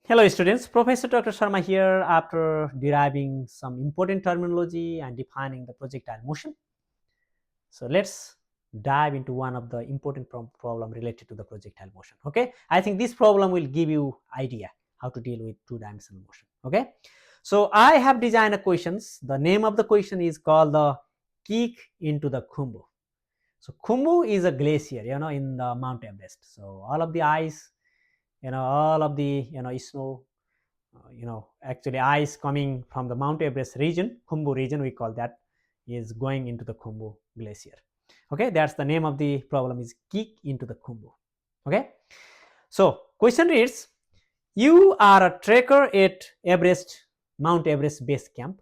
Hello students, Professor Dr. Sharma here after deriving some important terminology and defining the projectile motion. So let's dive into one of the important problem related to the projectile motion. Okay, I think this problem will give you idea how to deal with two-dimensional motion. Okay, so I have designed a questions. The name of the question is called the kick into the Khumbu. So Khumbu is a glacier, in the Mount Everest. So all of the ice, all of the snow, actually ice coming from the Mount Everest region, Khumbu region we call that, is going into the Khumbu Glacier. Okay, that's the name of the problem, is kick into the Khumbu. Okay, so question reads, you are a trekker at Mount Everest Base Camp,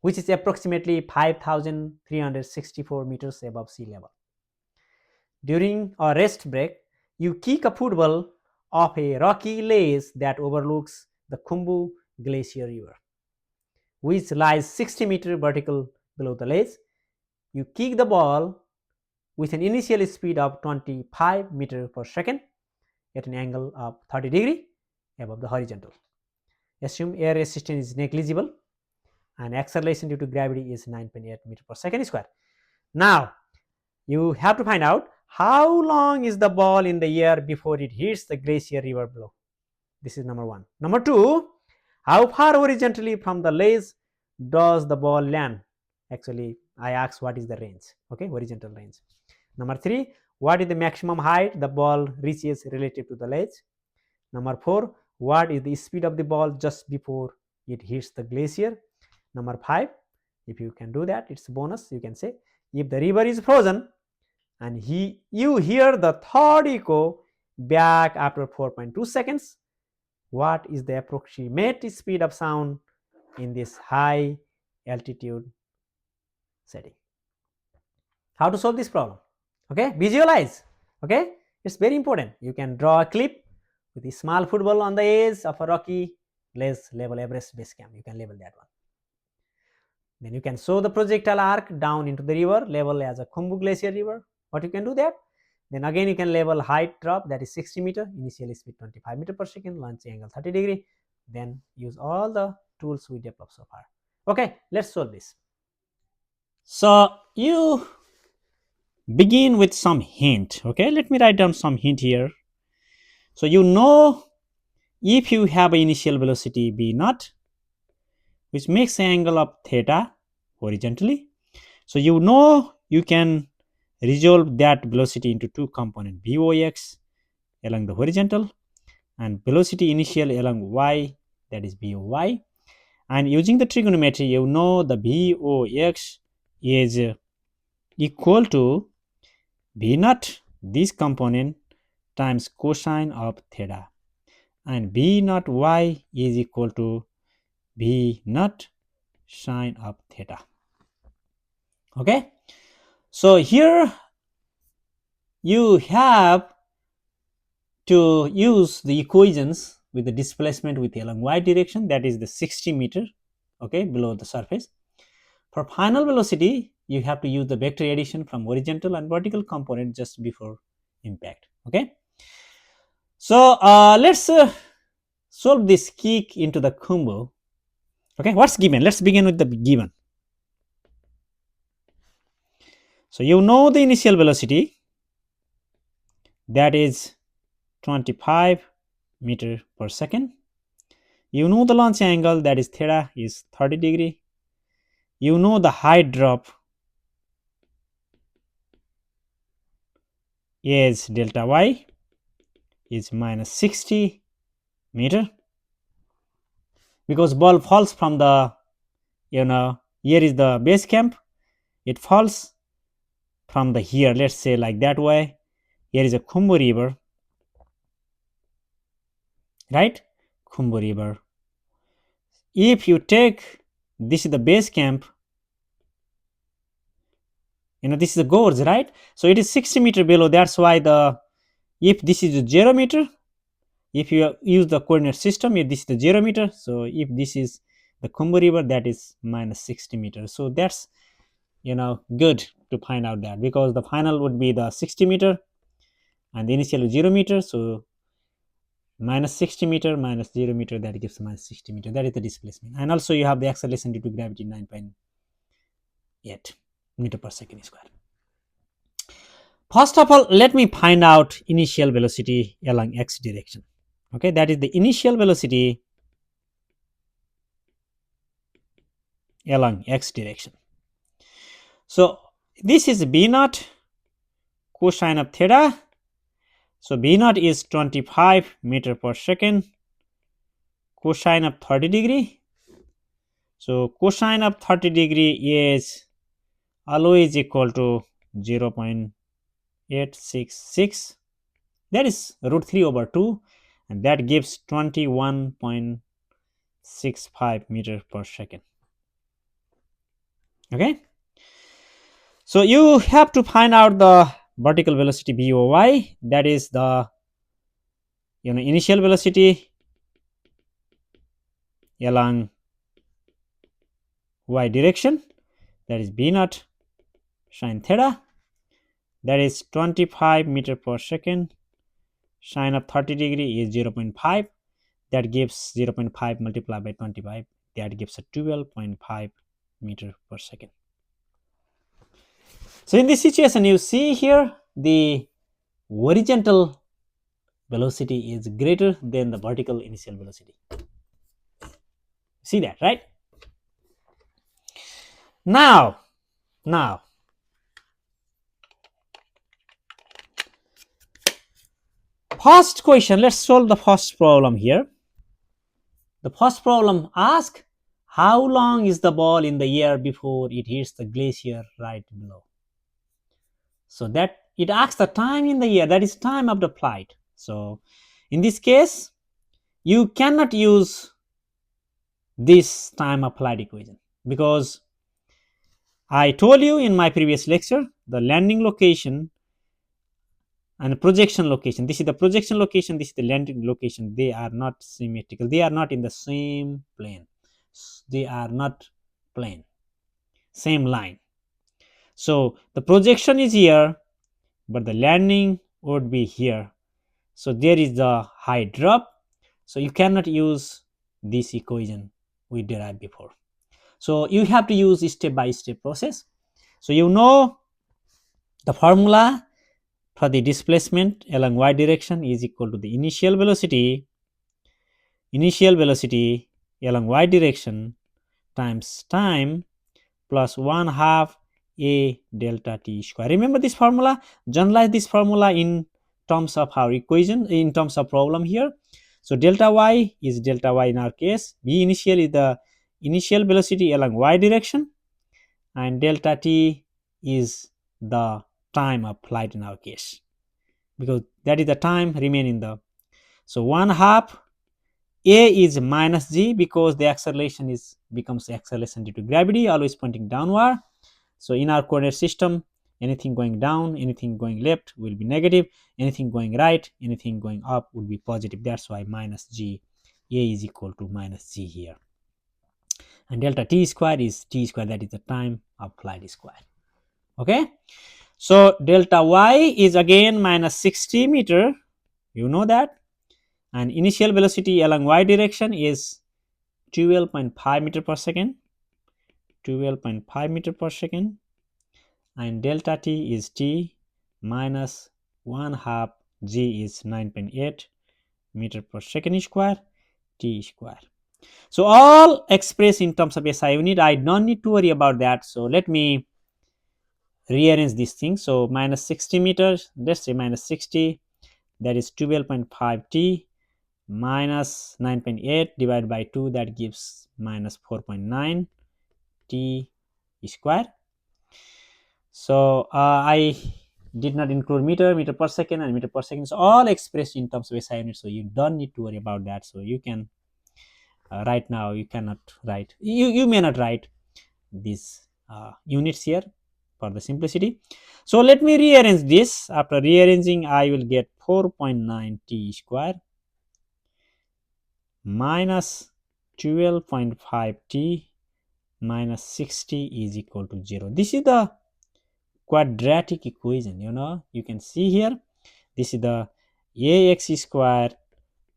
which is approximately 5,364 meters above sea level. During a rest break, you kick a football off a rocky ledge that overlooks the Khumbu Glacier River, which lies 60 meters vertical below the ledge. You kick the ball with an initial speed of 25 meters per second at an angle of 30 degrees above the horizontal. Assume air resistance is negligible and acceleration due to gravity is 9.8 meters per second square. Now, you have to find out how long is the ball in the air before it hits the glacier river below. This is number one. Number two, how far horizontally from the ledge does the ball land? Actually, I asked what is the range, okay, horizontal range. Number three, what is the maximum height the ball reaches relative to the ledge? Number four, what is the speed of the ball just before it hits the glacier? Number five, if you can do that, it's a bonus. You can say, if the river is frozen and you hear the third echo back after 4.2 seconds, what is the approximate speed of sound in this high altitude setting? How to solve this problem? Okay, visualize. Okay, it's very important. You can draw a clip with a small football on the edge of a rocky ledge, label Everest Base Camp. You can label that one. Then you can show the projectile arc down into the river, label as a Khumbu Glacier River. What you can do that? Then again you can label height drop, that is 60 meter, initial speed 25 meter per second, launch angle 30 degree. Then use all the tools we developed so far. Okay, let's solve this. So you begin with some hint. Okay, let me write down some hint here. So you know, if you have an initial velocity b naught, which makes an angle of theta horizontally, so you know you can resolve that velocity into two components, Box along the horizontal and velocity initial along y, that is Boy. And using the trigonometry, you know the Box is equal to B naught, this component, times cosine of theta, and B naught y is equal to B naught sine of theta. Okay, so here you have to use the equations with the displacement with along y direction, that is the 60 meter, okay, below the surface. For final velocity, you have to use the vector addition from horizontal and vertical component just before impact. Okay, so let's solve this kick into the Khumbu. Okay, what's given? Let's begin with the given. So you know the initial velocity, that is 25 meter per second. You know the launch angle, that is theta, is 30 degree. You know the height drop is delta y is minus 60 meter, because ball falls from the, here is the base camp, it falls from the here, let's say like that way. Here is a Khumbu river, right? Khumbu river. If you take, this is the base camp, this is the gorge, right? So it is 60 meter below. That's why if this is 0 meter, if you use the coordinate system, if this is the 0 meter, so if this is the Khumbu river, that is minus 60 meters. So that's, good to find out that, because the final would be the 60 meter and the initial 0 meter. So minus 60 meter minus 0 meter, that gives minus 60 meter. That is the displacement. And also you have the acceleration due to gravity 9.8 meter per second square. First of all, let me find out initial velocity along x direction. Okay, that is the initial velocity along x direction. So this is b naught cosine of theta. So b naught is 25 meter per second cosine of 30 degree. So cosine of 30 degree is always equal to 0.866, that is root 3 over 2, and that gives 21.65 meter per second. Okay, so you have to find out the vertical velocity BOY, that is the initial velocity along y direction, that is b naught sine theta, that is 25 meter per second. Sine of 30 degree is 0.5, that gives 0.5 multiplied by 25, that gives a 12.5 meter per second. So in this situation, you see here the horizontal velocity is greater than the vertical initial velocity. See that, right? Now first question, let's solve the first problem here. The first problem asks, how long is the ball in the air before it hits the glacier right below? So that it asks the time in the air, that is time of the flight. So in this case, you cannot use this time of flight equation, because I told you in my previous lecture, the landing location and projection location, this is the projection location, this is the landing location, they are not symmetrical, they are not in the same plane, they are not plane, same line. So the projection is here, but the landing would be here. So there is the height drop. So you cannot use this equation we derived before. So you have to use step by step process. So you know the formula for the displacement along y direction is equal to the initial velocity along y direction times time plus 1/2 a delta t square. Remember this formula, generalize this formula in terms of our equation, in terms of problem here. So delta y is delta y in our case, v initial is the initial velocity along y direction, and delta t is the time of flight in our case, because that is the time remaining the. So 1/2 a is minus g, because the acceleration is becomes acceleration due to gravity, always pointing downward. So in our coordinate system, anything going down, anything going left will be negative, anything going right, anything going up would be positive. That's why minus g, a is equal to minus g here. And delta t square is t square, that is the time of flight square. Okay, so delta y is again minus 60 meter, you know that, and initial velocity along y direction is 12.5 meter per second, 12.5 meter per second, and delta t is t minus 1/2 g is 9.8 meter per second square t square. So all expressed in terms of SI unit, I don't need to worry about that. So let me rearrange this thing. So minus 60 meters, let's say minus 60, that is 12.5 t minus 9.8 divided by 2, that gives minus 4.9 t square. So I did not include meter per second and meter per second. So all expressed in terms of SI units. So you don't need to worry about that. So you can right now you cannot write. You may not write these units here for the simplicity. So let me rearrange this. After rearranging, I will get 4.9 t square minus 12.5 t minus 60 is equal to 0. This is the quadratic equation, you can see here, this is the ax square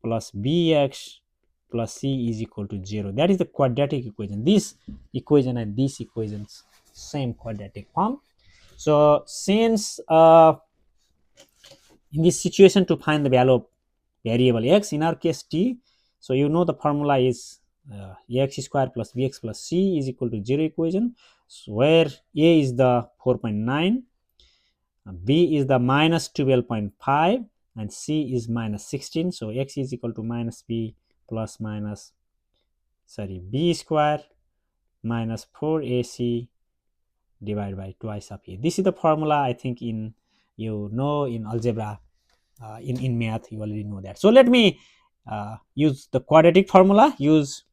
plus bx plus c is equal to 0. That is the quadratic equation. This equation and these equations same quadratic form. So since in this situation, to find the value of variable x, in our case t, so you know the formula is x square plus bx plus c is equal to 0 equation, so where a is the 4.9, b is the minus 12.5, and c is minus 16. So x is equal to minus b plus minus b square minus 4ac divided by twice of a. This is the formula, I think, in in algebra, in math you already know that. So let me use the quadratic formula, use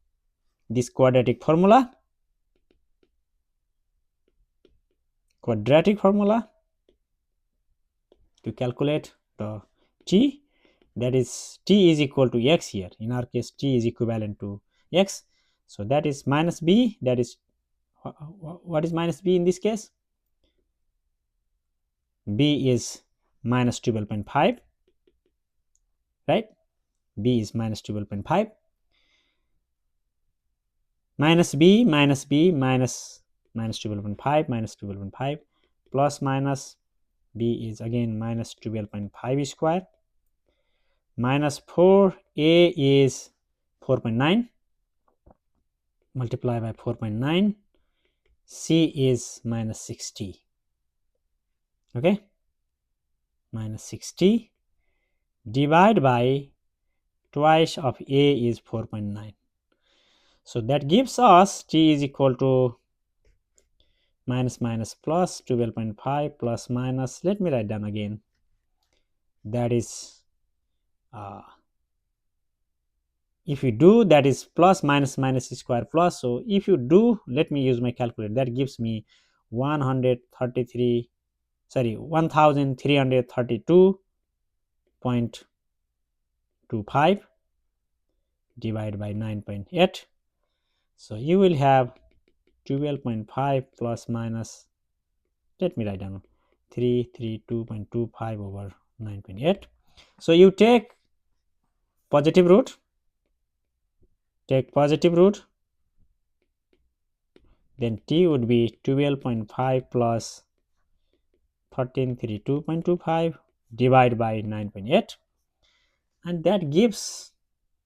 this quadratic formula to calculate the t. That is t is equal to x here. In our case, t is equivalent to x. So that is minus b. That is what is minus b in this case? B is minus 12.5, right? B is minus 12.5. Minus b minus 12.5 minus 12.5 plus minus b is again minus 12.5 square minus 4a is 4.9 multiply by 4.9, c is minus 60. Okay, minus 60 divide by twice of a is 4.9. So that gives us t is equal to minus minus plus 12.5 plus minus, let me write down again, that is if you do, that is plus minus minus square plus. So if you do, let me use my calculator, that gives me 1332.25 divided by 9.8. So you will have 12.5 plus minus, let me write down, 332.25 over 9.8. So you take positive root, then t would be 12.5 plus 1332.25 divided by 9.8, and that gives,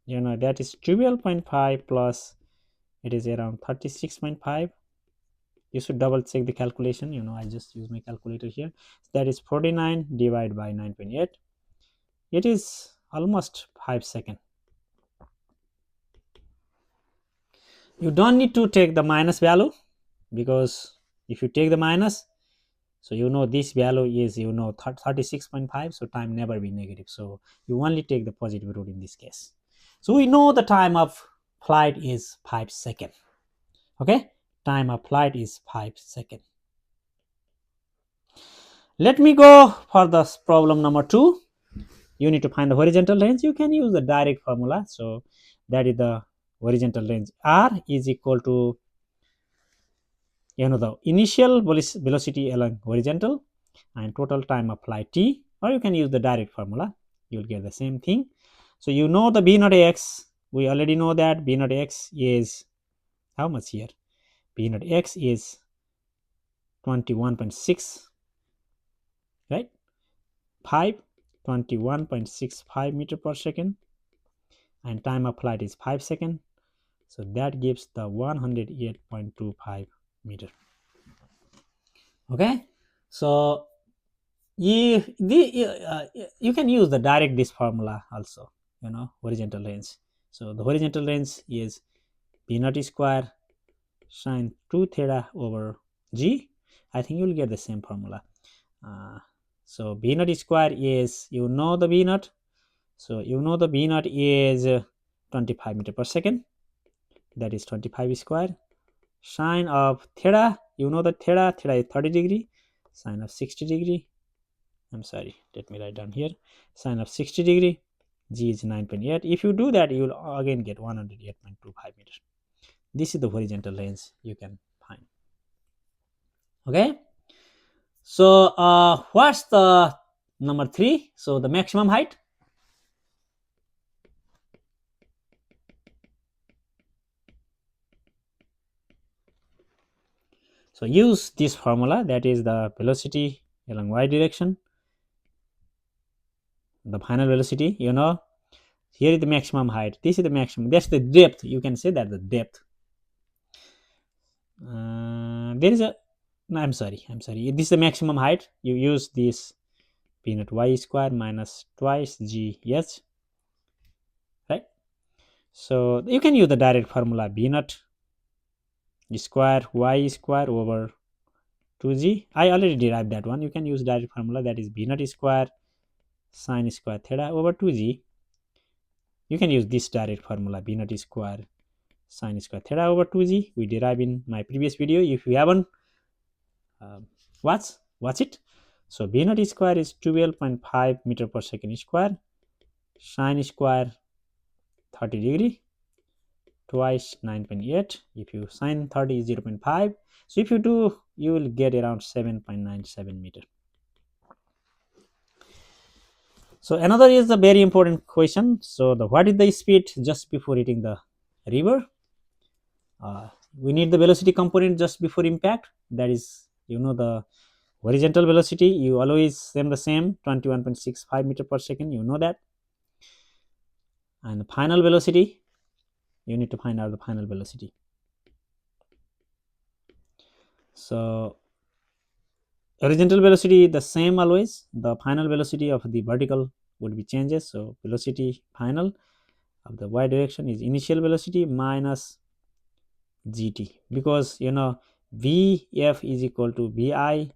that is 12.5 plus, it is around 36.5. You should double check the calculation, I just use my calculator here. That is 49 divided by 9.8. It is almost 5 seconds. You don't need to take the minus value, because if you take the minus, so this value is 36.5, so time never be negative, so you only take the positive root in this case. So we know the time of flight is 5 seconds. Okay, time of flight is 5 seconds. Let me go for the problem number 2. You need to find the horizontal range. You can use the direct formula. So that is the horizontal range. R is equal to the initial velocity along horizontal and total time of flight t, or you can use the direct formula. You will get the same thing. So the b naught x, we already know that b naught x is how much here? B naught x is 21.6, right? 21.65 meter per second, and time of flight is 5 seconds. So that gives the 108.25 meter. Okay, so you can use the direct this formula also, horizontal range. So the horizontal range is b naught square sine 2 theta over g. I think you will get the same formula. So b naught square is, the b naught, so the b naught is 25 meter per second, that is 25 square, sine of theta, the theta is 30 degree, sine of 60 degree, I'm sorry, let me write down here, sine of 60 degree, g is 9.8. If you do that, you will again get 108.25 meters. This is the horizontal range you can find. Okay, so what's the number 3? So the maximum height. So use this formula, that is the velocity along y direction, the final velocity, you know, here is the maximum height, this is the maximum, that's the depth, you can say that the depth. There is a, no, I'm sorry, this is the maximum height. You use this p naught y square minus twice g h, right? So you can use the direct formula b naught square y square over 2g. I already derived that one. You can use direct formula, that is b naught square sine square theta over 2g. You can use this direct formula, b naught square sine square theta over 2g. We derived in my previous video. If you haven't watch it. So b naught square is 12.5 meter per second square, sine square 30 degree twice 9.8. If you sine 30 is 0.5, so if you do, you will get around 7.97 meter. So another is a very important question. So the what is the speed just before hitting the river? We need the velocity component just before impact, that is, you know, the horizontal velocity, you always same the same 21.65 meter per second, you know that. And the final velocity, you need to find out the final velocity. So horizontal velocity the same always, the final velocity of the vertical would be changes. So velocity final of the y direction is initial velocity minus gt, because you know vf is equal to vi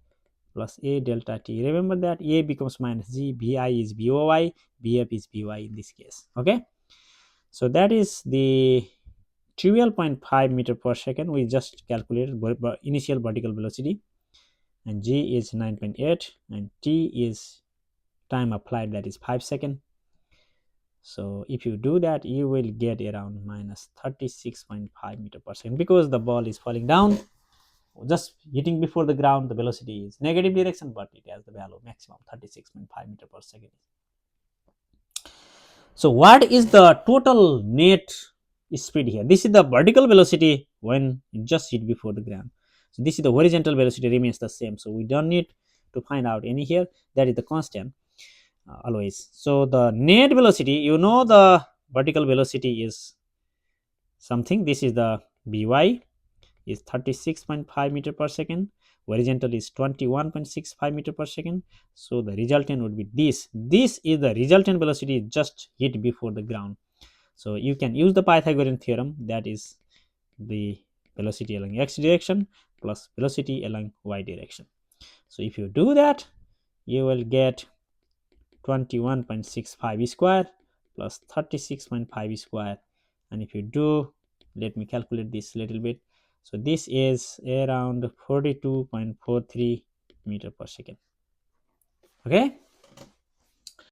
plus a delta t. Remember that a becomes minus g, vi is boy, bf is by in this case. Okay, so that is the 12.5 meter per second. We just calculated initial vertical velocity, and g is 9.8 and t is time applied, that is 5 seconds. So if you do that, you will get around minus 36.5 meter per second, because the ball is falling down, just hitting before the ground, the velocity is negative direction, but it has the value maximum 36.5 meter per second. So what is the total net speed here? This is the vertical velocity when it just hit before the ground. So this is the horizontal velocity, remains the same, so we don't need to find out any here, that is the constant always. So the net velocity, you know, the vertical velocity is something, this is the by is 36.5 meter per second, horizontal is 21.65 meter per second. So the resultant would be this is the resultant velocity just hit before the ground. So you can use the Pythagorean theorem, that is the velocity along x direction plus velocity along y direction. So if you do that, you will get 21.65 square plus 36.5 square, and if you do, let me calculate this little bit. So this is around 42.43 meter per second. Okay,